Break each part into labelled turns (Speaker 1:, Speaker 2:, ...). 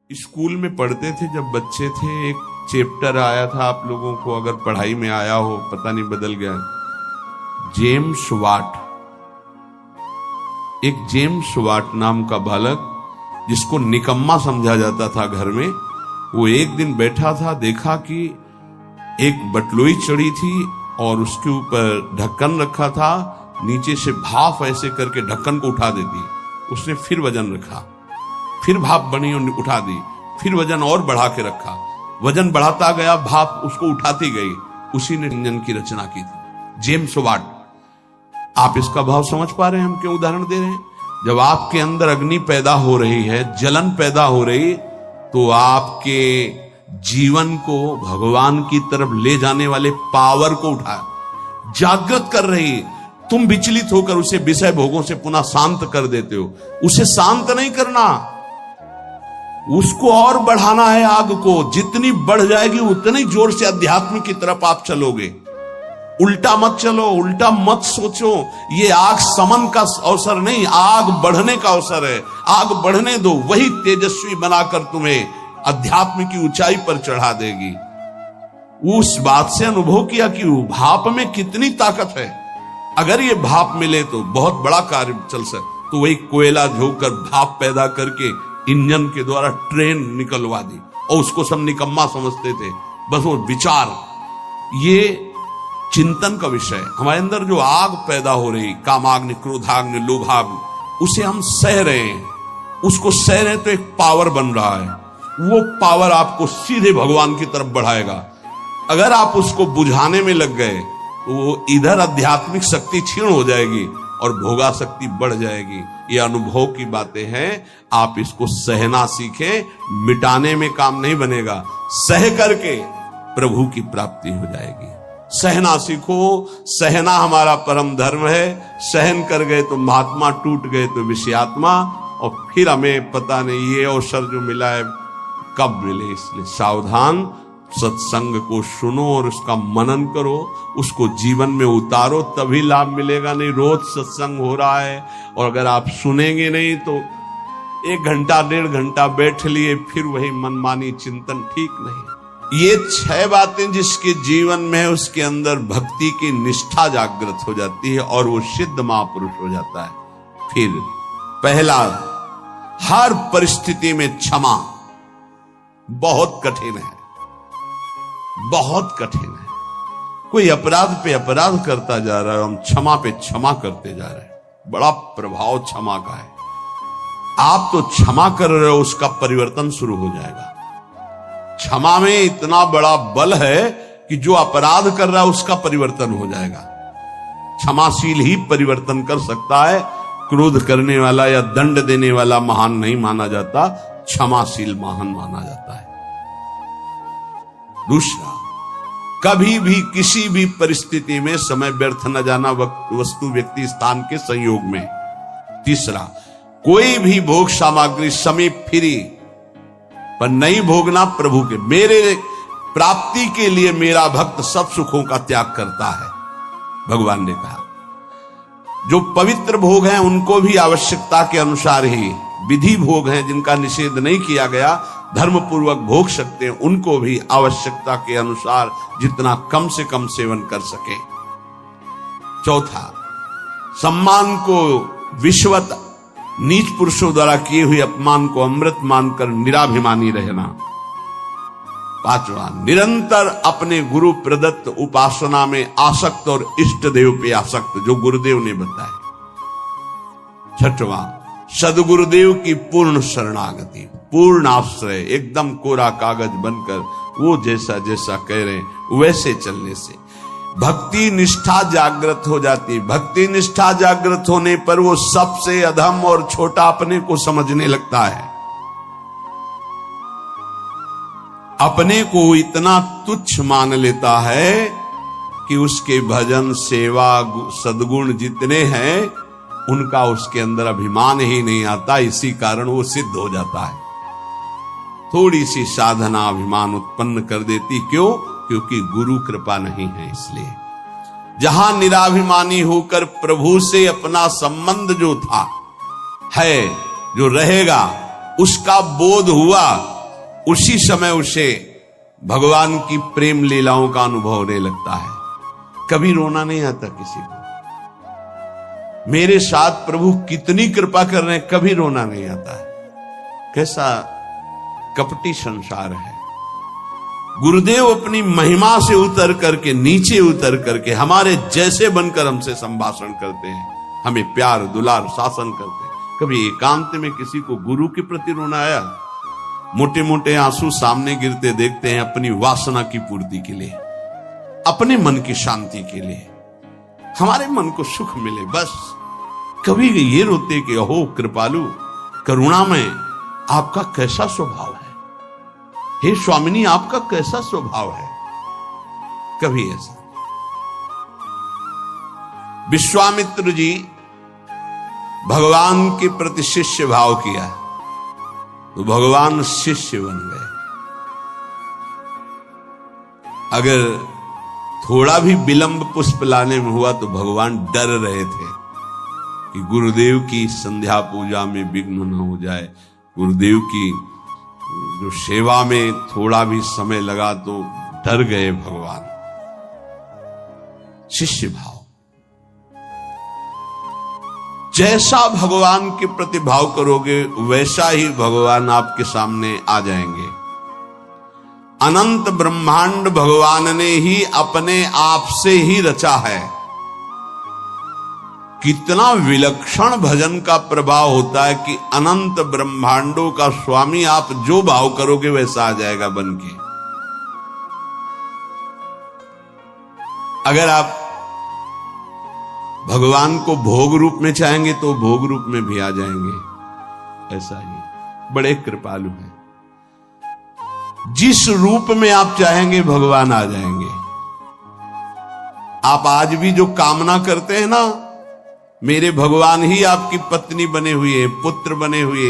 Speaker 1: School में पढ़ते थे जब बच्चे थे, एक चैप्टर आया था, आप लोगों को अगर पढ़ाई में आया हो, पता नहीं बदल गया, जेम्स वाट। एक जेम्स वाट नाम का बालक जिसको निकम्मा समझा जाता था घर में, वो एक दिन बैठा था, देखा कि एक बटलोई चढ़ी थी और उसके ऊपर ढक्कन रखा था, नीचे से भाप ऐसे करके ढक्कन को उठा देती। उसने फिर वजन रखा, फिर भाप बनी और उठा दी, फिर वजन और बढ़ा के रखा, वजन बढ़ाता गया, भाप उसको उठाती गई। उसी ने इंजन की रचना की थी, जेम्स वाट। आप इसका भाव समझ पा रहे हैं हम क्यों उदाहरण दे रहे हैं? जब आपके अंदर अग्नि पैदा हो रही है, जलन पैदा हो रही, तो आपके जीवन को भगवान की तरफ ले जाने वाले पावर को उठा, जागृत कर रही। तुम विचलित होकर उसे विषय भोगों से पुनः शांत कर देते हो। उसे शांत नहीं करना, उसको और बढ़ाना है। आग को जितनी बढ़ जाएगी उतनी जोर से अध्यात्म की तरफ आप चलोगे। उल्टा मत चलो, उल्टा मत सोचो। ये आग समन का अवसर नहीं, आग बढ़ने का अवसर है। आग बढ़ने दो, वही तेजस्वी बनाकर तुम्हें अध्यात्म की ऊंचाई पर चढ़ा देगी। उस बात से अनुभव किया कि भाप में कितनी ताकत है। अगर ये भाप मिले तो बहुत बड़ा कार्य चल सकता। तो वही कोयला झोंककर भाप पैदा करके इंजन के द्वारा ट्रेन निकलवा दी, और उसको सब निकम्मा समझते थे। बस वो विचार, ये चिंतन का विषय। हमारे अंदर जो आग पैदा हो रही, कामाग्नि, क्रोधाग्नि, लोभाग्नि, उसे हम सह रहे हैं। उसको सह रहे तो एक पावर बन रहा है। वो पावर आपको सीधे भगवान की तरफ बढ़ाएगा। अगर आप उसको बुझाने में लग गए तो वो इधर आध्यात्मिक शक्ति क्षीण हो जाएगी और भोगा शक्ति बढ़ जाएगी। ये अनुभव की बातें हैं। आप इसको सहना सीखें, मिटाने में काम नहीं बनेगा। सह करके प्रभु की प्राप्ति हो जाएगी। सहना सीखो, सहना हमारा परम धर्म है। सहन कर गए तो महात्मा, टूट गए तो विषयात्मा। और फिर हमें पता नहीं ये अवसर जो मिला है कब मिले, इसलिए सावधान। सत्संग को सुनो और उसका मनन करो, उसको जीवन में उतारो, तभी लाभ मिलेगा। नहीं रोज सत्संग हो रहा है और अगर आप सुनेंगे नहीं तो 1 घंटा 1.5 घंटा बैठ लिए, फिर वही मनमानी चिंतन, ठीक नहीं। ये 6 बातें जिसके जीवन में है, उसके अंदर भक्ति की निष्ठा जागृत हो जाती है और वो सिद्ध महापुरुष हो जाता है। फिर पहला, हर परिस्थिति में क्षमा। बहुत कठिन है, बहुत कठिन है। कोई अपराध पे अपराध करता जा रहा है, हम क्षमा पे क्षमा करते जा रहे हैं। बड़ा प्रभाव क्षमा का है। आप तो क्षमा कर रहे हो, उसका परिवर्तन शुरू हो जाएगा। क्षमा में इतना बड़ा बल है कि जो अपराध कर रहा है उसका परिवर्तन हो जाएगा। क्षमाशील ही परिवर्तन कर सकता है। क्रोध करने वाला या दंड देने वाला महान नहीं माना जाता, क्षमाशील महान माना जाता है। दूसरा, कभी भी किसी भी परिस्थिति में समय व्यर्थ न जाना, वस्तु, व्यक्ति, स्थान के संयोग में। तीसरा, कोई भी भोग सामग्री समीप फिरी पर नहीं भोगना प्रभु के। मेरे प्राप्ति के लिए मेरा भक्त सब सुखों का त्याग करता है, भगवान ने कहा। जो पवित्र भोग हैं उनको भी आवश्यकता के अनुसार ही, विधि भोग हैं जिनका निषेध नहीं किया गया, धर्म पूर्वक भोग सकते हैं, उनको भी आवश्यकता के अनुसार जितना कम से कम सेवन कर सके। चौथा, सम्मान को विश्वत नीच पुरुषों द्वारा किए हुए अपमान को अमृत मानकर निराभिमानी रहना। पांचवा, निरंतर अपने गुरु प्रदत्त उपासना में आसक्त और इष्ट देव पे आसक्त, जो गुरुदेव ने बताया। छठवां, सदगुरुदेव की पूर्ण शरणागति, पूर्ण आश्रय, एकदम कोरा कागज बनकर वो जैसा जैसा कह रहे हैं वैसे चलने से भक्ति निष्ठा जागृत हो जाती। भक्ति निष्ठा जागृत होने पर वो सबसे अधम और छोटा अपने को समझने लगता है। अपने को इतना तुच्छ मान लेता है कि उसके भजन, सेवा, सद्गुण जितने हैं उनका उसके अंदर अभिमान ही नहीं आता। इसी कारण वो सिद्ध हो जाता है। थोड़ी सी साधना अभिमान उत्पन्न कर देती। क्यों? क्योंकि गुरु कृपा नहीं है। इसलिए जहां निराभिमानी होकर प्रभु से अपना संबंध जो था है, जो रहेगा, उसका बोध हुआ उसी समय उसे भगवान की प्रेम लीलाओं का अनुभव होने लगता है। कभी रोना नहीं आता किसी को। मेरे साथ प्रभु कितनी कृपा कर रहे हैं, कभी रोना नहीं आता है। कैसा कपटी संसार है। गुरुदेव अपनी महिमा से उतर करके, नीचे उतर करके हमारे जैसे बनकर हमसे संभाषण करते हैं, हमें प्यार दुलार शासन करते हैं। कभी एकांत में किसी को गुरु के प्रति रोना आया? मोटे मोटे आंसू सामने गिरते देखते हैं अपनी वासना की पूर्ति के लिए, अपने मन की शांति के लिए, हमारे मन को सुख मिले बस। कभी ये रोते कि अहो कृपालु करुणामय, आपका कैसा स्वभाव है, हे स्वामिनी आपका कैसा स्वभाव है। कभी ऐसा। विश्वामित्र जी भगवान के प्रति शिष्य भाव किया तो भगवान शिष्य बन गए। अगर थोड़ा भी विलंब पुष्प लाने में हुआ तो भगवान डर रहे थे कि गुरुदेव की संध्या पूजा में विघ्न न हो जाए, गुरुदेव की जो सेवा में थोड़ा भी समय लगा तो डर गए भगवान। शिष्य भाव, जैसा भगवान के प्रति भाव करोगे वैसा ही भगवान आपके सामने आ जाएंगे। अनंत ब्रह्मांड भगवान ने ही अपने आप से ही रचा है। कितना विलक्षण भजन का प्रभाव होता है कि अनंत ब्रह्मांडों का स्वामी आप जो भाव करोगे वैसा आ जाएगा बन के। अगर आप भगवान को भोग रूप में चाहेंगे तो भोग रूप में भी आ जाएंगे। ऐसा ही बड़े कृपालु हैं। जिस रूप में आप चाहेंगे भगवान आ जाएंगे। आप आज भी जो कामना करते हैं ना, मेरे भगवान ही आपकी पत्नी बने हुए, पुत्र बने हुए,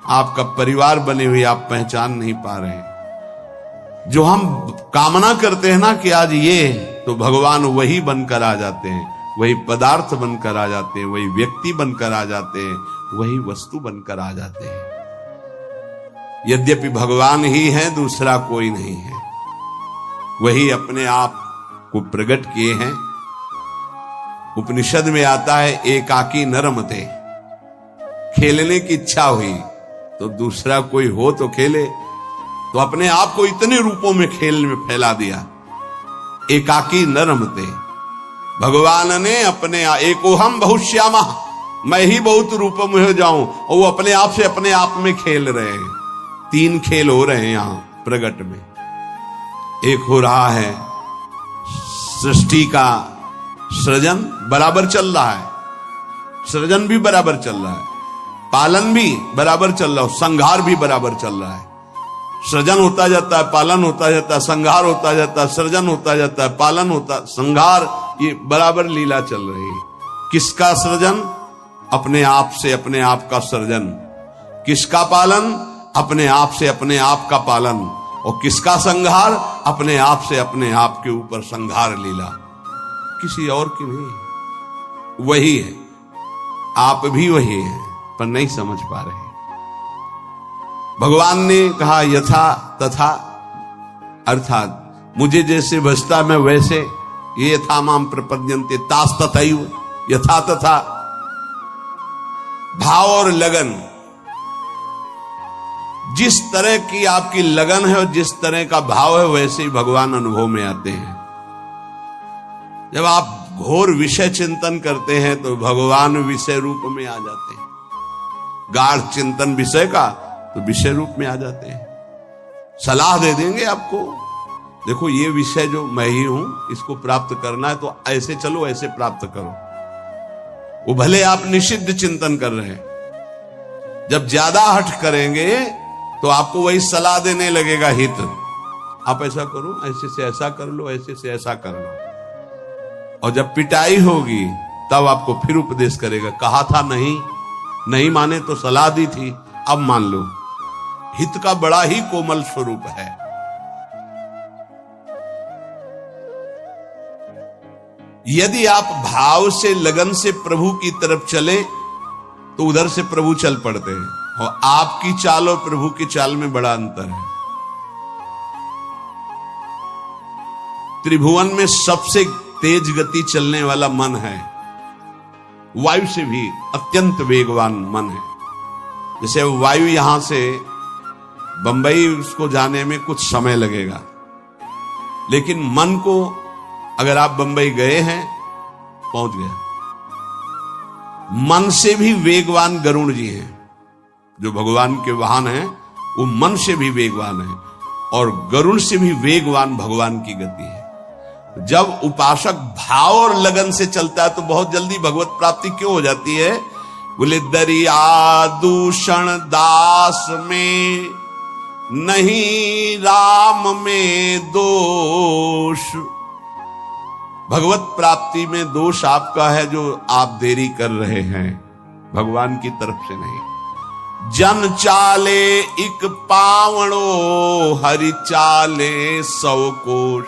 Speaker 1: आपका परिवार बने हुए, आप पहचान नहीं पा रहे हैं। जो हम कामना करते हैं ना कि आज ये, तो भगवान वही बनकर आ जाते हैं, वही पदार्थ बनकर आ जाते हैं, वही व्यक्ति बनकर आ जाते हैं, वही वस्तु बनकर आ जाते हैं। यद्यपि भगवान ही है, दूसरा कोई नहीं है। वही अपने आप को प्रकट किए हैं। उपनिषद में आता है एकाकी न रमते। खेलने की इच्छा हुई तो दूसरा कोई हो तो खेले, तो अपने आप को इतने रूपों में खेल में फैला दिया। एकाकी न रमते। भगवान ने अपने एकोहम बहुश्यामा, मैं ही बहुत रूपों में हो जाऊं, और वो अपने आप से अपने आप में खेल रहे हैं। 3 खेल हो रहे हैं यहां प्रगट में। एक हो रहा है सृष्टि का सृजन, बराबर चल रहा है, सृजन भी बराबर चल रहा है, पालन भी बराबर चल रहा है, संहार भी बराबर चल रहा है। सृजन होता जाता है, पालन होता जाता है, संहार होता जाता है, सृजन होता जाता है, पालन होता, संहार, ये बराबर लीला चल रही है। किसका सृजन? अपने आप से अपने आप का सृजन। किसका पालन? अपने आप से अपने आप का पालन। और किसका संहार? अपने आप से अपने आप के ऊपर संहार लीला, किसी और की नहीं। वही है, आप भी वही हैं, पर नहीं समझ पा रहे। भगवान ने कहा यथा तथा, अर्थात मुझे जैसे बसता मैं वैसे, ये यथा माम प्रपद्यन्ते तास तथैव, यथा तथा। भाव और लगन, जिस तरह की आपकी लगन है और जिस तरह का भाव है वैसे ही भगवान अनुभव में आते हैं। जब आप घोर विषय चिंतन करते हैं तो भगवान विषय रूप में आ जाते हैं। गाढ़ चिंतन विषय का तो विषय रूप में आ जाते हैं। सलाह दे देंगे आपको, देखो ये विषय जो मैं ही हूं, इसको प्राप्त करना है तो ऐसे चलो, ऐसे प्राप्त करो। वो भले आप निषिद्ध चिंतन कर रहे हैं, जब ज्यादा हठ करेंगे तो आपको वही सलाह देने लगेगा हित। आप ऐसा करो, ऐसे से ऐसा कर लो, ऐसे से ऐसा कर लो। और जब पिटाई होगी तब आपको फिर उपदेश करेगा, कहा था नहीं, नहीं माने तो सलाह दी थी, अब मान लो। हित का बड़ा ही कोमल स्वरूप है। यदि आप भाव से लगन से प्रभु की तरफ चले तो उधर से प्रभु चल पड़ते हैं। और आपकी चाल और प्रभु की चाल में बड़ा अंतर है। त्रिभुवन में सबसे तेज गति चलने वाला मन है, वायु से भी अत्यंत वेगवान मन है। जैसे वायु यहां से बंबई उसको जाने में कुछ समय लगेगा, लेकिन मन को अगर आप बंबई गए हैं पहुंच गए। मन से भी वेगवान गरुड़ जी हैं, जो भगवान के वाहन हैं, वो मन से भी वेगवान है और गरुड़ से भी वेगवान भगवान की गति है। जब उपासक भाव और लगन से चलता है तो बहुत जल्दी भगवत प्राप्ति क्यों हो जाती है? बोले दरिया दूषण दास में नहीं राम में दोष। भगवत प्राप्ति में दोष आपका है जो आप देरी कर रहे हैं, भगवान की तरफ से नहीं। जन चाले इक पावणो हरि चाले 100 कोश।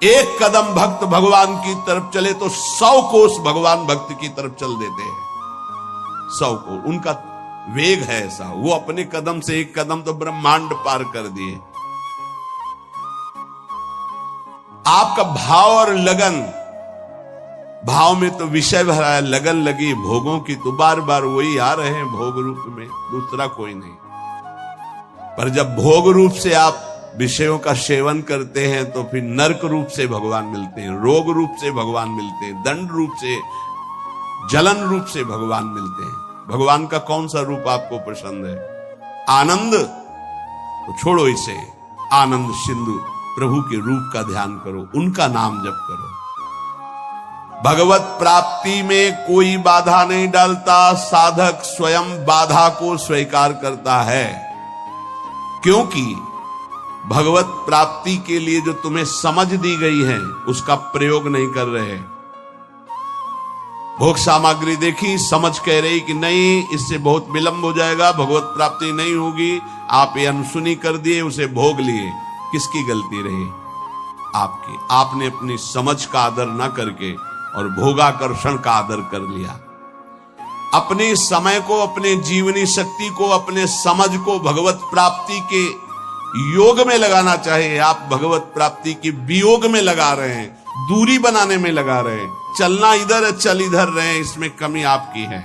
Speaker 1: एक कदम भक्त भगवान की तरफ चले तो 100 कोस भगवान भक्त की तरफ चल देते हैं। 100 कोस उनका वेग है ऐसा, वो अपने कदम से एक कदम तो ब्रह्मांड पार कर दिए। आपका भाव और लगन, भाव में तो विषय भरा है, लगन लगी भोगों की तो बार बार वही आ रहे हैं भोग रूप में, दूसरा कोई नहीं। पर जब भोग रूप से आप विषयों का सेवन करते हैं तो फिर नरक रूप से भगवान मिलते हैं, रोग रूप से भगवान मिलते हैं, दंड रूप से, जलन रूप से भगवान मिलते हैं। भगवान का कौन सा रूप आपको पसंद है? आनंद तो छोड़ो इसे, आनंद सिंधु प्रभु के रूप का ध्यान करो, उनका नाम जप करो। भगवत प्राप्ति में कोई बाधा नहीं डालता, साधक स्वयं बाधा को स्वीकार करता है। क्योंकि भगवत प्राप्ति के लिए जो तुम्हें समझ दी गई है उसका प्रयोग नहीं कर रहे। भोग सामग्री देखी, समझ कह रही कि नहीं इससे बहुत विलंब हो जाएगा, भगवत प्राप्ति नहीं होगी, आप ये अनसुनी कर दिए, उसे भोग लिए। किसकी गलती रही? आपकी। आपने अपनी समझ का आदर न करके और भोगाकर्षण का आदर कर लिया। अपने समय को, अपने जीवनी शक्ति को, अपने समझ को भगवत प्राप्ति के योग में लगाना चाहिए। आप भगवत प्राप्ति की वियोग में लगा रहे हैं, दूरी बनाने में लगा रहे हैं। चलना इधर है, चल इधर रहे, इसमें कमी आपकी है।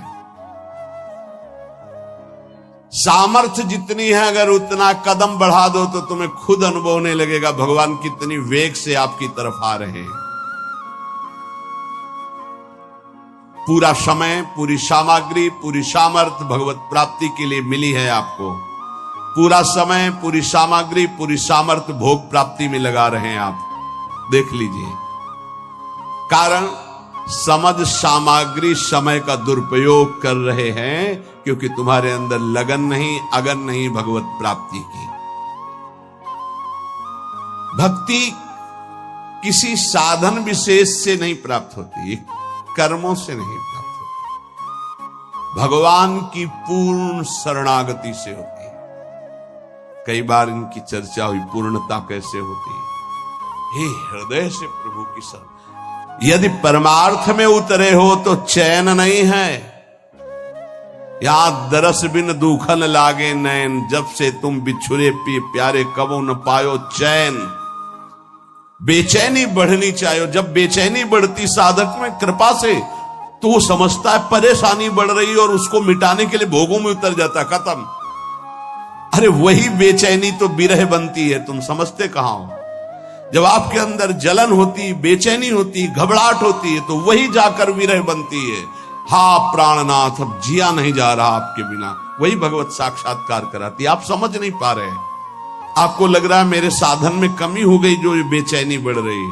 Speaker 1: सामर्थ्य जितनी है अगर उतना कदम बढ़ा दो तो तुम्हें खुद अनुभव होने लगेगा भगवान कितनी वेग से आपकी तरफ आ रहे हैं। पूरा समय, पूरी सामग्री, पूरी सामर्थ्य भगवत प्राप्ति के लिए मिली है आपको। पूरा समय, पूरी सामग्री, पूरी सामर्थ्य भोग प्राप्ति में लगा रहे हैं आप। देख लीजिए, कारण समझ सामग्री समय का दुरुपयोग कर रहे हैं क्योंकि तुम्हारे अंदर लगन नहीं, अगन नहीं भगवत प्राप्ति की। भक्ति किसी साधन विशेष से नहीं प्राप्त होती, कर्मों से नहीं प्राप्त होती, भगवान की पूर्ण शरणागति से होती है। कई बार इनकी चर्चा हुई, पूर्णता कैसे होती है? हे हृदय से प्रभु की शरण। यदि परमार्थ में उतरे हो तो चैन नहीं है। यहां दरस बिन दुखन लागे नैन, जब से तुम बिछुरे प्यारे कबो न पायो चैन। बेचैनी बढ़नी चाहिए। जब बेचैनी बढ़ती साधक में कृपा से तो वो समझता है परेशानी बढ़ रही और उसको मिटाने के लिए भोगों में उतर जाता, खत्म। अरे वही बेचैनी तो विरह बनती है, तुम समझते कहां हो? जब आपके अंदर जलन होती, बेचैनी होती, घबराहट होती है तो वही जाकर विरह बनती है। हा प्राणनाथ, अब जिया नहीं जा रहा आपके बिना, वही भगवत साक्षात्कार कराती है। आप समझ नहीं पा रहे, आपको लग रहा है मेरे साधन में कमी हो गई जो बेचैनी बढ़ रही।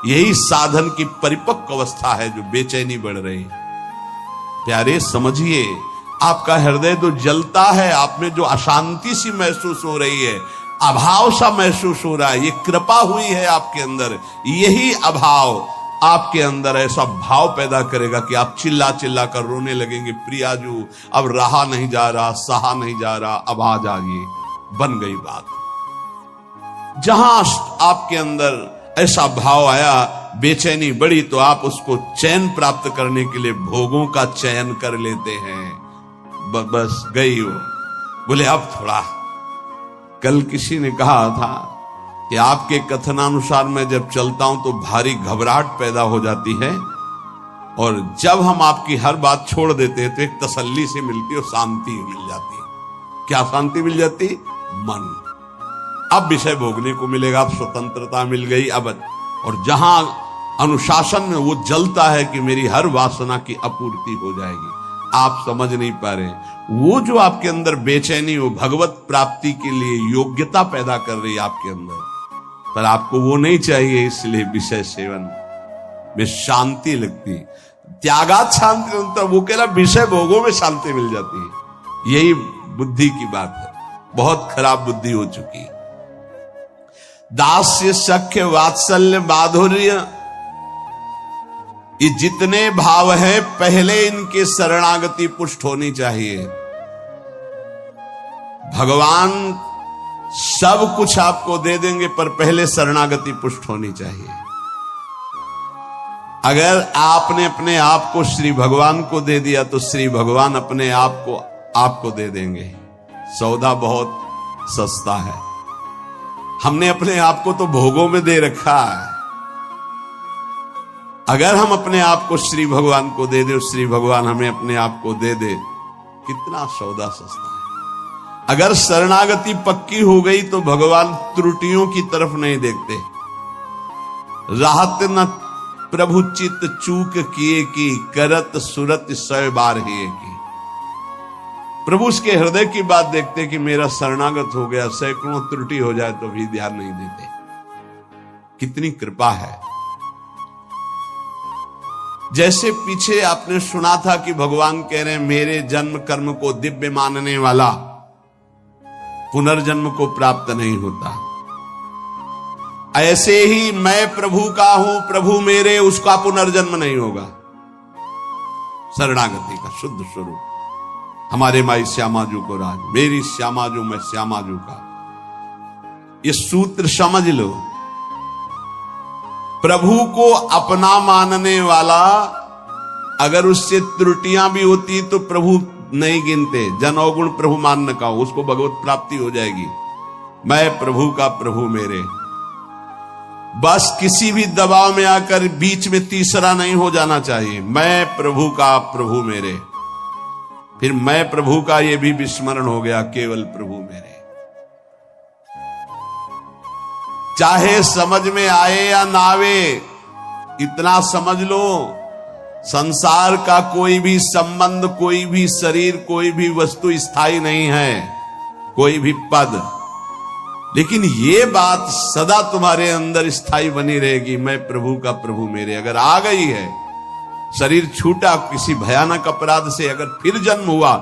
Speaker 1: यही साधन की परिपक्व अवस्था है जो बेचैनी बढ़ रही। प्यारे समझिए, आपका हृदय तो जलता है, आप में जो अशांति सी महसूस हो रही है, अभाव सा महसूस हो रहा है, ये कृपा हुई है आपके अंदर। यही अभाव आपके अंदर ऐसा भाव पैदा करेगा कि आप चिल्ला चिल्ला कर रोने लगेंगे, प्रियाजू अब रहा नहीं जा रहा, सहा नहीं जा रहा, अब आ जाइए। बन गई बात। जहां आपके अंदर ऐसा भाव आया, बेचैनी बढ़ी, तो आप उसको चैन प्राप्त करने के लिए भोगों का चयन कर लेते हैं। बस गई वो। बोले अब थोड़ा। कल किसी ने कहा था कि आपके कथनानुसार मैं जब चलता हूं तो भारी घबराहट पैदा हो जाती है, और जब हम आपकी हर बात छोड़ देते हैं तो एक तसल्ली से मिलती है और शांति मिल जाती है। क्या शांति मिल जाती? मन। अब विषय भोगने को मिलेगा, अब स्वतंत्रता मिल गई। अब और जहां अनुशासन में वो जलता है कि मेरी हर वासना की आपूर्ति हो जाएगी, आप समझ नहीं पा रहे। वो जो आपके अंदर बेचैनी, वो भगवत प्राप्ति के लिए योग्यता पैदा कर रही है आपके अंदर, पर आपको वो नहीं चाहिए, इसलिए विषय सेवन में शांति लगती। त्यागात शांति, तो वो कह रहा विषय भोगों में शांति मिल जाती है। यही बुद्धि की बात है, बहुत खराब बुद्धि हो चुकी है। दास्य, सख्य, वात्सल्य, माधुर्य, ये जितने भाव हैं पहले इनके शरणागति पुष्ट होनी चाहिए। भगवान सब कुछ आपको दे देंगे, पर पहले शरणागति पुष्ट होनी चाहिए। अगर आपने अपने आप को श्री भगवान को दे दिया तो श्री भगवान अपने आप को आपको दे देंगे। सौदा बहुत सस्ता है। हमने अपने आप को तो भोगों में दे रखा है। अगर हम अपने आप को श्री भगवान को दे दे, श्री भगवान हमें अपने आप को दे दे, कितना सौदा सस्ता है। अगर शरणागति पक्की हो गई तो भगवान त्रुटियों की तरफ नहीं देखते। राहत न प्रभु चित चूक किए की, करत सुरत 100 बार ही की। प्रभु उसके हृदय की बात देखते कि मेरा शरणागत हो गया, सैकड़ों त्रुटि हो जाए तो भी ध्यान नहीं देते। कितनी कृपा है। जैसे पीछे आपने सुना था कि भगवान कह रहे हैं मेरे जन्म कर्म को दिव्य मानने वाला पुनर्जन्म को प्राप्त नहीं होता। ऐसे ही मैं प्रभु का हूं, प्रभु मेरे, उसका पुनर्जन्म नहीं होगा। शरणागति का शुद्ध स्वरूप। हमारे माई श्यामाजू को राज, मेरी श्यामाजू मैं श्यामाजू का, ये सूत्र समझ लो। प्रभु को अपना मानने वाला, अगर उससे त्रुटियां भी होती तो प्रभु नहीं गिनते। जन अवगुण प्रभु मान न का, उसको भगवत प्राप्ति हो जाएगी। मैं प्रभु का, प्रभु मेरे। बस किसी भी दबाव में आकर बीच में तीसरा नहीं हो जाना चाहिए। मैं प्रभु का, प्रभु मेरे। फिर मैं प्रभु का ये भी विस्मरण हो गया, केवल प्रभु मेरे। चाहे समझ में आए या ना आवे, इतना समझ लो, संसार का कोई भी संबंध, कोई भी शरीर, कोई भी वस्तु स्थायी नहीं है, कोई भी पद। लेकिन ये बात सदा तुम्हारे अंदर स्थायी बनी रहेगी, मैं प्रभु का, प्रभु मेरे। अगर आ गई है, शरीर छूटा किसी भयानक अपराध से, अगर फिर जन्म हुआ